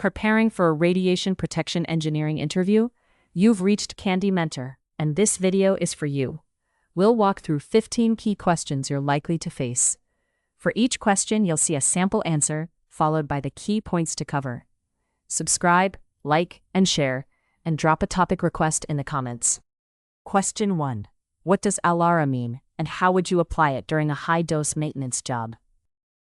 Preparing for a radiation protection engineering interview? You've reached Candy Mentor, and this video is for you. We'll walk through 15 key questions you're likely to face. For each question, you'll see a sample answer, followed by the key points to cover. Subscribe, like, and share, and drop a topic request in the comments. Question 1. What does ALARA mean, and how would you apply it during a high-dose maintenance job?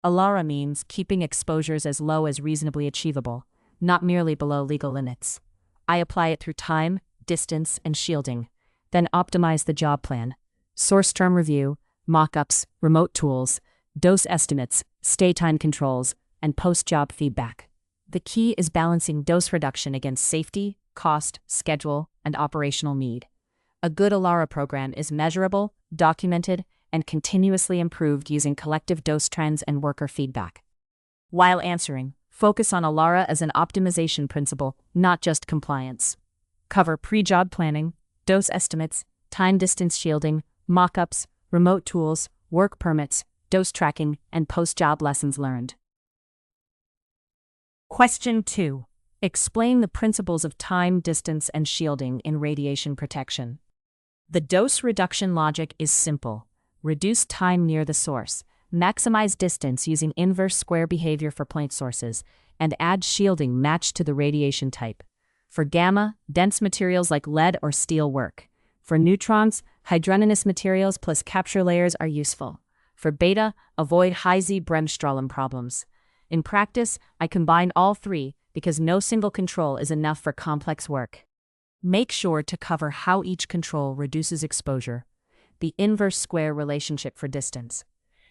ALARA means keeping exposures as low as reasonably achievable, not merely below legal limits. I apply it through time, distance, and shielding, then optimize the job plan. Source term review, mock-ups, remote tools, dose estimates, stay time controls, and post-job feedback. The key is balancing dose reduction against safety, cost, schedule, and operational need. A good ALARA program is measurable, documented, and continuously improved using collective dose trends and worker feedback. While answering, focus on ALARA as an optimization principle, not just compliance. Cover pre-job planning, dose estimates, time-distance shielding, mock-ups, remote tools, work permits, dose tracking, and post-job lessons learned. Question 2. Explain the principles of time, distance, and shielding in radiation protection. The dose reduction logic is simple. Reduce time near the source, maximize distance using inverse square behavior for point sources, and add shielding matched to the radiation type. For gamma, dense materials like lead or steel work. For neutrons, hydrogenous materials plus capture layers are useful. For beta, avoid high-Z Bremsstrahlung problems. In practice, I combine all three because no single control is enough for complex work. Make sure to cover how each control reduces exposure, the inverse square relationship for distance,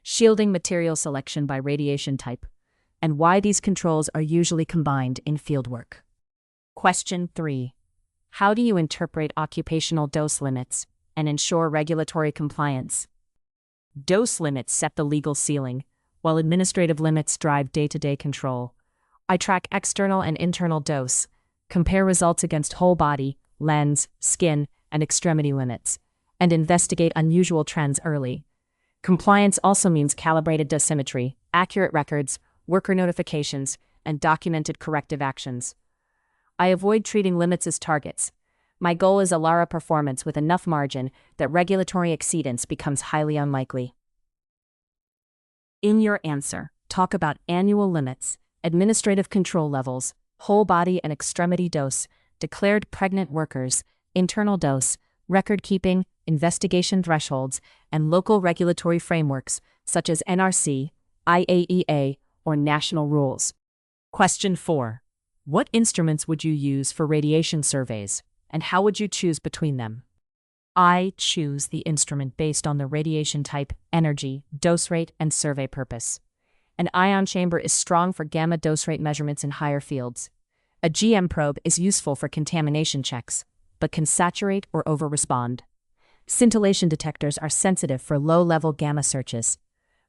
shielding material selection by radiation type, and why these controls are usually combined in fieldwork. Question 3. How do you interpret occupational dose limits and ensure regulatory compliance? Dose limits set the legal ceiling, while administrative limits drive day-to-day control. I track external and internal dose, compare results against whole body, lens, skin, and extremity limits, and investigate unusual trends early. Compliance also means calibrated dosimetry, accurate records, worker notifications, and documented corrective actions. I avoid treating limits as targets. My goal is ALARA performance with enough margin that regulatory exceedance becomes highly unlikely. In your answer, talk about annual limits, administrative control levels, whole body and extremity dose, declared pregnant workers, internal dose, record keeping, investigation thresholds, and local regulatory frameworks such as NRC, IAEA, or national rules. Question 4. What instruments would you use for radiation surveys, and how would you choose between them? I choose the instrument based on the radiation type, energy, dose rate, and survey purpose. An ion chamber is strong for gamma dose rate measurements in higher fields. A GM probe is useful for contamination checks, but can saturate or over-respond. Scintillation detectors are sensitive for low-level gamma searches.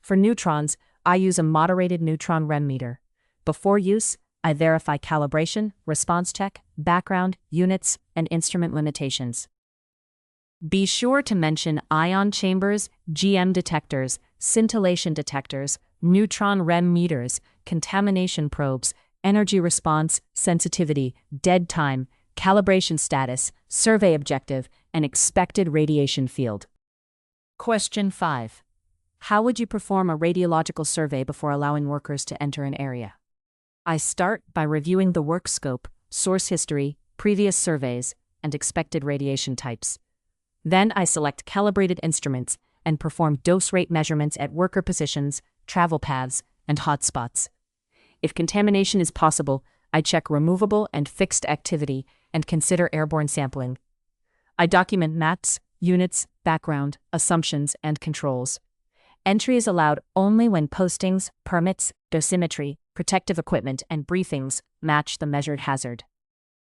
For neutrons, I use a moderated neutron REM meter. Before use, I verify calibration, response check, background, units, and instrument limitations. Be sure to mention ion chambers, GM detectors, scintillation detectors, neutron REM meters, contamination probes, energy response, sensitivity, dead time, calibration status, survey objective, and expected radiation field. Question 5. How would you perform a radiological survey before allowing workers to enter an area? I start by reviewing the work scope, source history, previous surveys, and expected radiation types. Then I select calibrated instruments and perform dose rate measurements at worker positions, travel paths, and hotspots. If contamination is possible, I check removable and fixed activity and consider airborne sampling. I document MATs, units, background, assumptions, and controls. Entry is allowed only when postings, permits, dosimetry, protective equipment, and briefings match the measured hazard.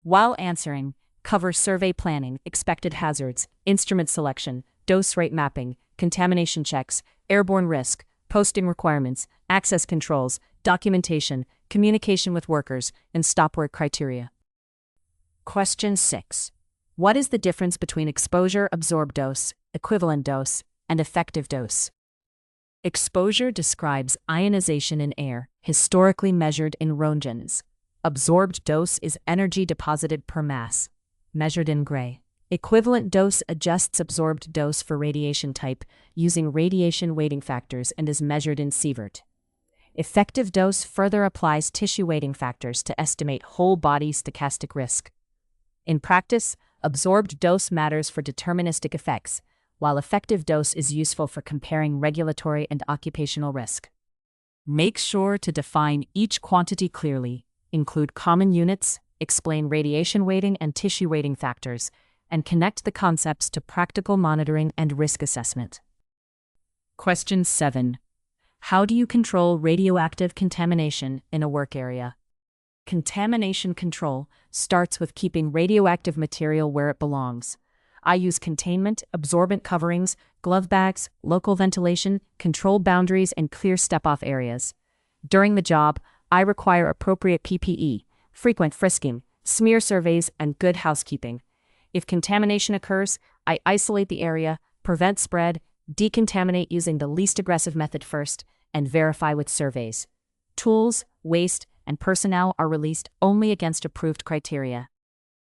While answering, cover survey planning, expected hazards, instrument selection, dose rate mapping, contamination checks, airborne risk, posting requirements, access controls, documentation, communication with workers, and stop work criteria. Question 6. What is the difference between exposure absorbed dose, equivalent dose, and effective dose? Exposure describes ionization in air, historically measured in roentgens. Absorbed dose is energy deposited per mass, measured in gray. Equivalent dose adjusts absorbed dose for radiation type using radiation weighting factors and is measured in sievert. Effective dose further applies tissue weighting factors to estimate whole body stochastic risk. In practice, absorbed dose matters for deterministic effects, while effective dose is useful for comparing regulatory and occupational risk. Make sure to define each quantity clearly, include common units, explain radiation weighting and tissue weighting factors, and connect the concepts to practical monitoring and risk assessment. Question 7. How do you control radioactive contamination in a work area? Contamination control starts with keeping radioactive material where it belongs. I use containment, absorbent coverings, glove bags, local ventilation, controlled boundaries, and clear step-off areas. During the job, I require appropriate PPE, frequent frisking, smear surveys, and good housekeeping. If contamination occurs, I isolate the area, prevent spread, decontaminate using the least aggressive method first, and verify with surveys. Tools, waste, and personnel are released only against approved criteria.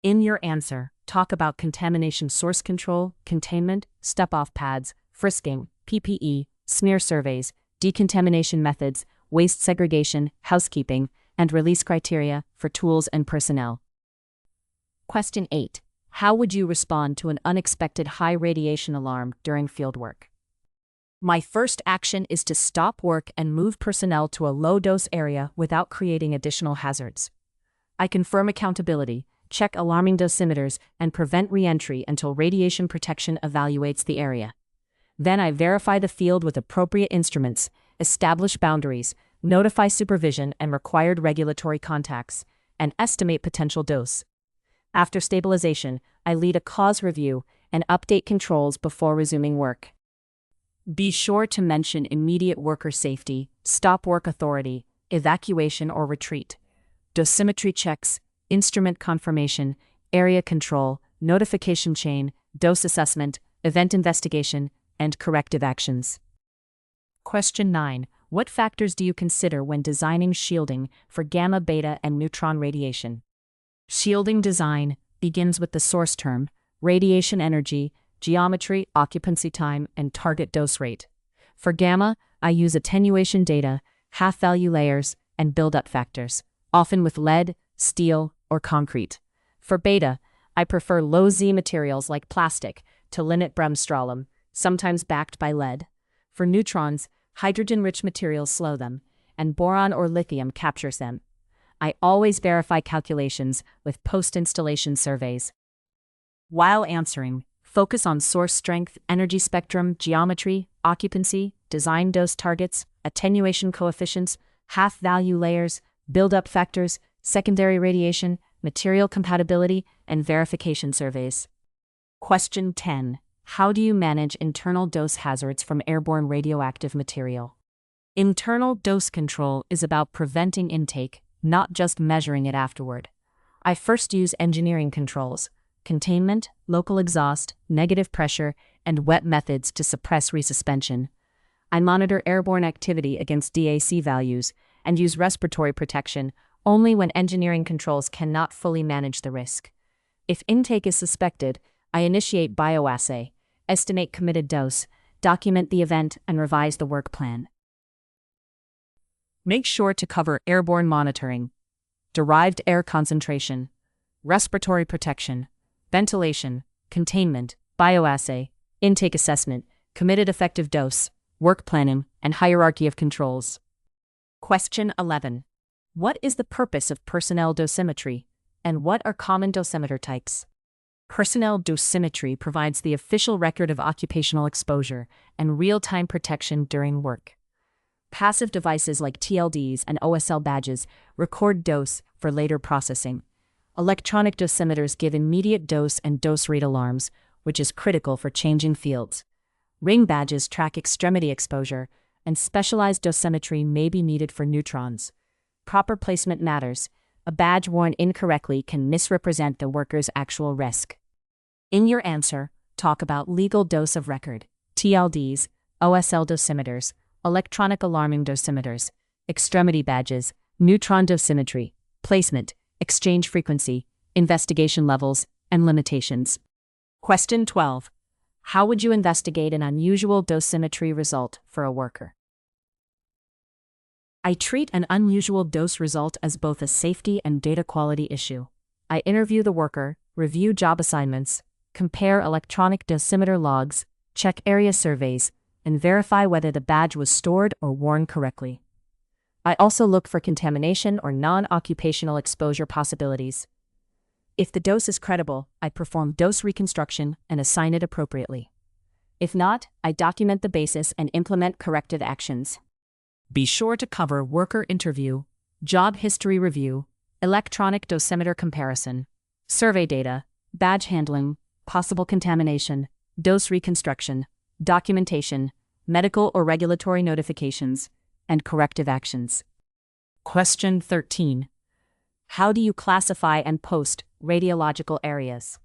In your answer, talk about contamination source control, containment, step-off pads, frisking, PPE, smear surveys, decontamination methods, waste segregation, housekeeping, and release criteria for tools and personnel. Question 8. How would you respond to an unexpected high radiation alarm during fieldwork? My first action is to stop work and move personnel to a low-dose area without creating additional hazards. I confirm accountability, check alarming dosimeters, and prevent re-entry until radiation protection evaluates the area. Then I verify the field with appropriate instruments, establish boundaries, notify supervision and required regulatory contacts, and estimate potential dose. After stabilization, I lead a cause review and update controls before resuming work. Be sure to mention immediate worker safety, stop work authority, evacuation or retreat, dosimetry checks, instrument confirmation, area control, notification chain, dose assessment, event investigation, and corrective actions. Question 9. What factors do you consider when designing shielding for gamma, beta, and neutron radiation? Shielding design begins with the source term, radiation energy, geometry, occupancy time, and target dose rate. For gamma, I use attenuation data, half-value layers, and buildup factors, often with lead, steel, or concrete. For beta, I prefer low-Z materials like plastic to limit bremsstrahlung, sometimes backed by lead. For neutrons, hydrogen-rich materials slow them, and boron or lithium captures them. I always verify calculations with post-installation surveys. While answering, focus on source strength, energy spectrum, geometry, occupancy, design dose targets, attenuation coefficients, half-value layers, buildup factors, secondary radiation, material compatibility, and verification surveys. Question 10. How do you manage internal dose hazards from airborne radioactive material? Internal dose control is about preventing intake, not just measuring it afterward. I first use engineering controls, containment, local exhaust, negative pressure, and wet methods to suppress resuspension. I monitor airborne activity against DAC values and use respiratory protection only when engineering controls cannot fully manage the risk. If intake is suspected, I initiate bioassay, estimate committed dose, document the event, and revise the work plan. Make sure to cover airborne monitoring, derived air concentration, respiratory protection, ventilation, containment, bioassay, intake assessment, committed effective dose, work planning, and hierarchy of controls. Question 11. What is the purpose of personnel dosimetry, and what are common dosimeter types? Personnel dosimetry provides the official record of occupational exposure and real-time protection during work. Passive devices like TLDs and OSL badges record dose for later processing. Electronic dosimeters give immediate dose and dose rate alarms, which is critical for changing fields. Ring badges track extremity exposure, and specialized dosimetry may be needed for neutrons. Proper placement matters. A badge worn incorrectly can misrepresent the worker's actual risk. In your answer, talk about legal dose of record, TLDs, OSL dosimeters, electronic alarming dosimeters, extremity badges, neutron dosimetry, placement, exchange frequency, investigation levels, and limitations. Question 12. How would you investigate an unusual dosimetry result for a worker? I treat an unusual dose result as both a safety and data quality issue. I interview the worker, review job assignments, compare electronic dosimeter logs, check area surveys, and verify whether the badge was stored or worn correctly. I also look for contamination or non-occupational exposure possibilities. If the dose is credible, I perform dose reconstruction and assign it appropriately. If not, I document the basis and implement corrective actions. Be sure to cover worker interview, job history review, electronic dosimeter comparison, survey data, badge handling, possible contamination, dose reconstruction, documentation, medical or regulatory notifications, and corrective actions. Question 13. How do you classify and post radiological areas?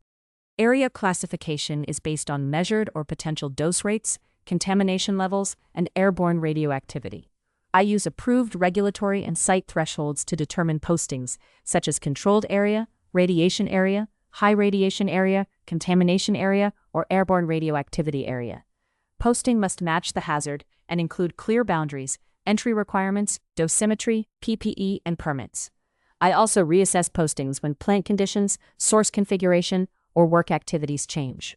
Area classification is based on measured or potential dose rates, contamination levels, and airborne radioactivity. I use approved regulatory and site thresholds to determine postings, such as controlled area, radiation area, high radiation area, contamination area, or airborne radioactivity area. Posting must match the hazard and include clear boundaries, entry requirements, dosimetry, PPE, and permits. I also reassess postings when plant conditions, source configuration, or work activities change.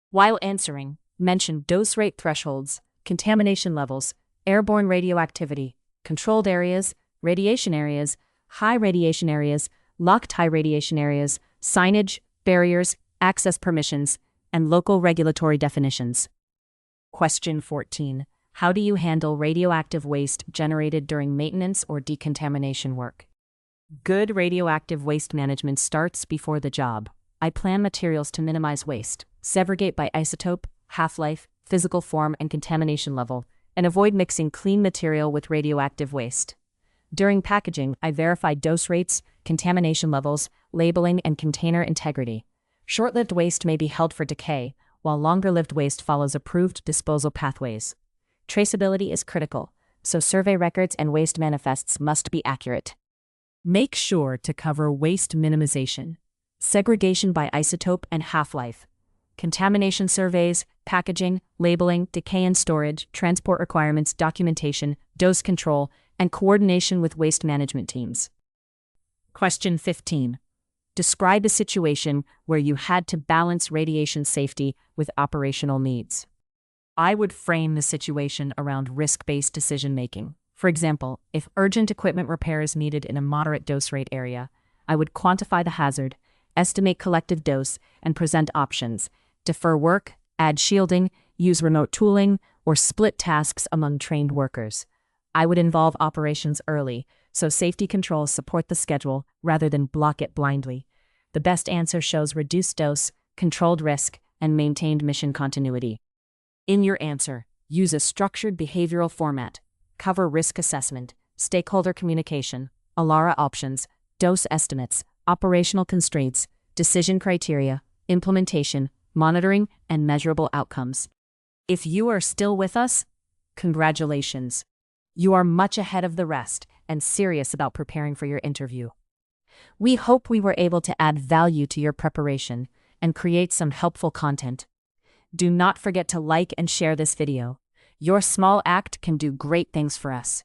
While answering, mention dose rate thresholds, contamination levels, airborne radioactivity, controlled areas, radiation areas, high radiation areas, locked high radiation areas, signage, barriers, access permissions, and local regulatory definitions. Question 14. How do you handle radioactive waste generated during maintenance or decontamination work? Good radioactive waste management starts before the job. I plan materials to minimize waste, segregate by isotope, half-life, physical form, and contamination level, and avoid mixing clean material with radioactive waste. During packaging, I verify dose rates, contamination levels, labeling, and container integrity. Short-lived waste may be held for decay, while longer-lived waste follows approved disposal pathways. Traceability is critical, so survey records and waste manifests must be accurate. Make sure to cover waste minimization, segregation by isotope and half-life, contamination surveys, packaging, labeling, decay and storage, transport requirements, documentation, dose control, and coordination with waste management teams. Question 15. Describe a situation where you had to balance radiation safety with operational needs. I would frame the situation around risk-based decision-making. For example, if urgent equipment repair is needed in a moderate dose rate area, I would quantify the hazard, estimate collective dose, and present options: defer work, add shielding, use remote tooling, or split tasks among trained workers. I would involve operations early, so safety controls support the schedule rather than block it blindly. The best answer shows reduced dose, controlled risk, and maintained mission continuity. In your answer, use a structured behavioral format. Cover risk assessment, stakeholder communication, ALARA options, dose estimates, operational constraints, decision criteria, implementation, monitoring, and measurable outcomes. If you are still with us, congratulations. You are much ahead of the rest and serious about preparing for your interview. We hope we were able to add value to your preparation and create some helpful content. Do not forget to like and share this video. Your small act can do great things for us.